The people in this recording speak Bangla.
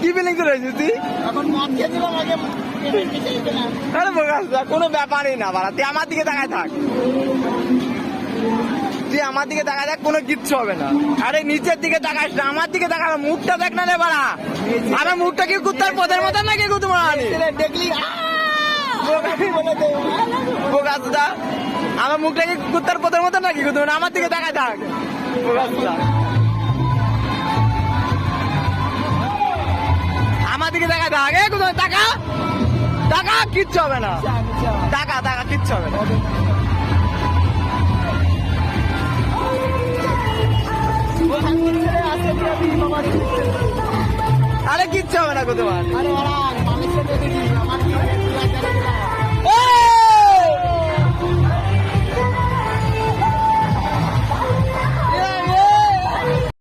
কি ফিলিং রয়েছে তুই? আরে বোকা, কোনো ব্যাপারই না বাড়া, তুই আমার দিকে তাকায় থাক, তুই আমার দিকে তাকায় থাক, কোনো কিচ্ছু হবে না। আরে নিচের দিকে তাকাস না, আমার দিকে তাকাবে, মুখটা দেখ না রে বাড়া। আরে মুখটা কি কুত্তার পদের মতন নাকি কুতু মারানি? বোকা সুদা, আমার মুখটা কি কুত্তার পদের মতন নাকি কুতু? আমার দিকে তাকায় থাক বোকা সুদা, আমার দিকে তাকায় থাক। এ কোথায় টাকা টাকা, কিচ্ছু হবে না, টাকা টাকা কিচ্ছু হবে না। আরে কিচ্ছু হবে না গো তোমার।